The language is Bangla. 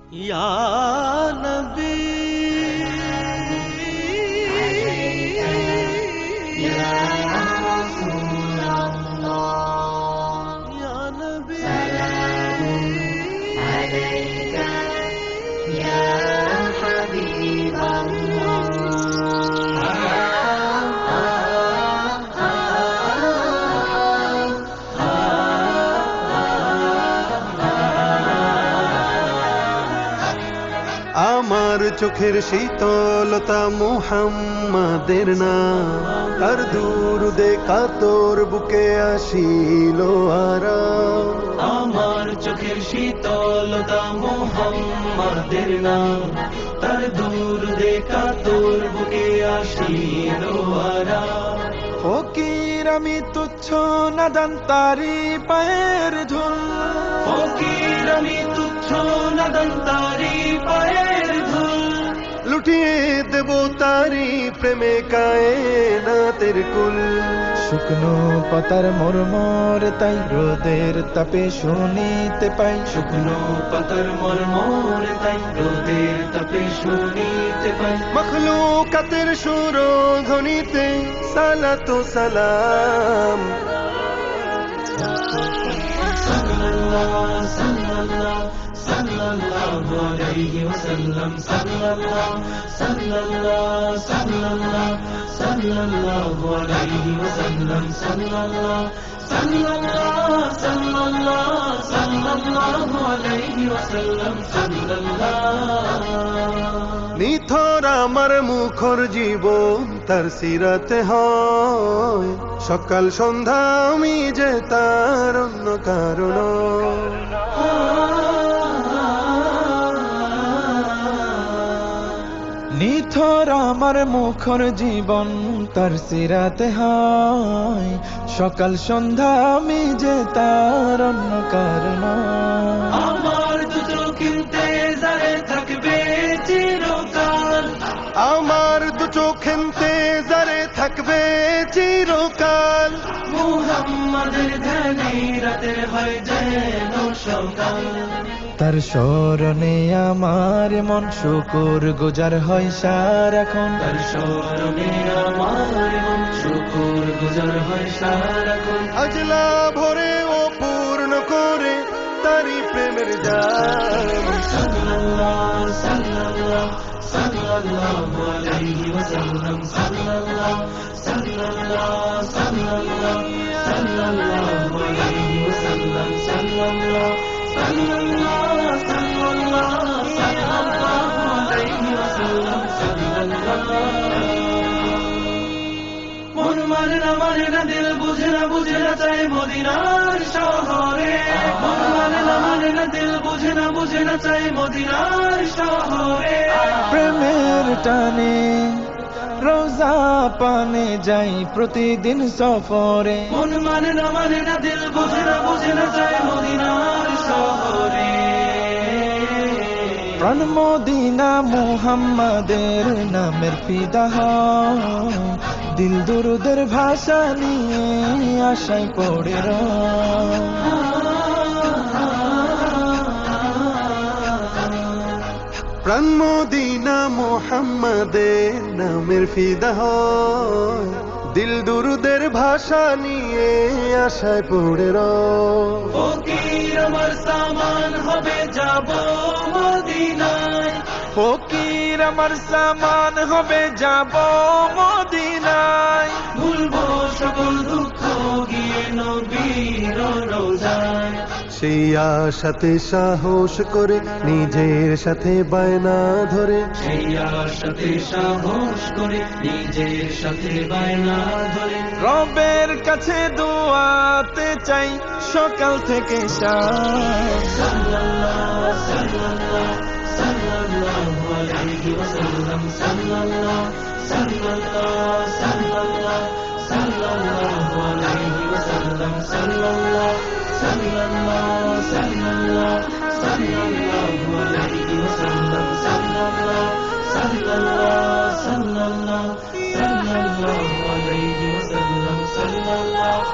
या नबी या रसूल अल्लाह या नबी सलामुन अलैका या हबीब আমার চোখের শীতলতা মুহাম্মাদের নাম, তার দুরুদে কাতর বুকে আসিল আরাম। আমার চোখের শীতলতা মুহাম্মাদের নাম, তার দুরুদে কাতর বুকে আসিল আরাম। ফকির আমি তুচ্ছ নাদান তারি পায়ের ধুল, ফকির আমি তুচ্ছ নাদান তারি পায়ের ধুল। লুটিয়ে দেব তারি প্রেমে কায়নাতের কুল। শুকনো পাতার মরমর তাই রোদের তাপে শুনিতে পাই, শুকনো পাতার মর্মর তাই রোদের তাপে শুনিতে পাই। মখলুকাতের সুরধ্বনিতে সালাতু সালাম। সাল্লাল্লাহু সাল্লাল্লাহু সাল্লাল্লাহু আলাইহি ওয়াসাল্লাম। সাল্লাল্লাহু সাল্লাল্লাহু সাল্লাল্লাহু সাল্লাল্লাহু আলাইহি ওয়াসাল্লাম। সাল্লাল্লাহু সাল্লাল্লাহু সাল্লাল্লাহু সাল্লাল্লাহু আলাইহি ওয়াসাল্লাম। সাল্লাল্লাহু। নিথর আমার মুখর জীবন তার সিরাতে হয়, সকাল সন্ধ্যা আমি যে তার অন্য কারণ। নিথর আমার মুখর জীবন তার সিরাতে হয়, সকাল সন্ধ্যা আমি যে তার অন্য কারণ। আমার দু চোখেতে জারে থাকবে চিরকাল, আমার দু চোখেতে জারে থাকবে চিরকাল। মুহাম্মাদের ধ্যানে রাতের হয় যেন সকাল। তার স্মরণে আমার মন শুকুর গুজার হয় সারাক্ষণ। তার স্মরণে আমার মন শুকুর গুজার হয় সারাক্ষণ। আজলা ভরে ও পূর্ণ করে তারি প্রেমের জাম। সাল্লাল্লাহু সাল্লাল্লাহু সাল্লাল্লাহু আলাইহি ওয়াসাল্লাম। সাল্লাল্লাহু সাল্লাল্লাহু সাল্লাল্লাহু সাল্লাল্লাহু আলাইহি ওয়াসাল্লাম। সাল্লাল্লাহু সাল্লাল্লাহু সাল্লাল্লাহু সাল্লাল্লাহু আলাইহি ওয়াসাল্লাম। সাল্লাল্লাহু। মন মানে না দিল বুঝে না চাই মদিনার শহরে। মন মানে না দিল বুঝে না চাই মদিনার শহরে। প্রেমের টানে রোজা পানে যাই প্রতিদিন সফরে। মন মানে না দিল বুঝে না চাই মদিনার শহরে। প্রাণ মদিনা মুহাম্মাদের নামের ফিদা হয়, দিল দুরুদের ভাষা নিয়ে আশায় পড়ে রয়। প্রাণ মদিনা মুহাম্মাদের নামের ফিদা হয়, দিল দুরুদের ভাষা নিয়ে আশায় পড়ে রয়। ফকির আমার সামান হবে যাব মদিনায়। ফকির আমার সামান হবে যাব মদিনায়। ভুলবো সকল দুঃখ গিয়ে নবীর রোজায়। সেই আশাতে সাহস করে নিজের সাথে বায়না ধরে, সেই আশাতে সাহস করে নিজের সাথে বায়না ধরে। রবের কাছে দোয়াতে চাই সকাল থেকে শাম। সাল্লাল্লাহু সাল্লাল্লাহু সাল্লাল্লাহু আলাইহি ওয়াসাল্লাম। সাল্লাল্লাহু সাল্লাল্লাহু সাল্লাল্লাহু সাল্লাল্লাহু আলাইহি ওয়াসাল্লাম। সাল্লাল্লাহু সাল্লাল্লাহু সাল্লাল্লাহু সাল্লাল্লাহু আলাইহি ওয়াসাল্লাম। সাল্লাল্লাহু সাল্লাল্লাহু সাল্লাল্লাহু সাল্লাল্লাহু আলাইহি ওয়াসাল্লাম। সাল্লাল্লাহু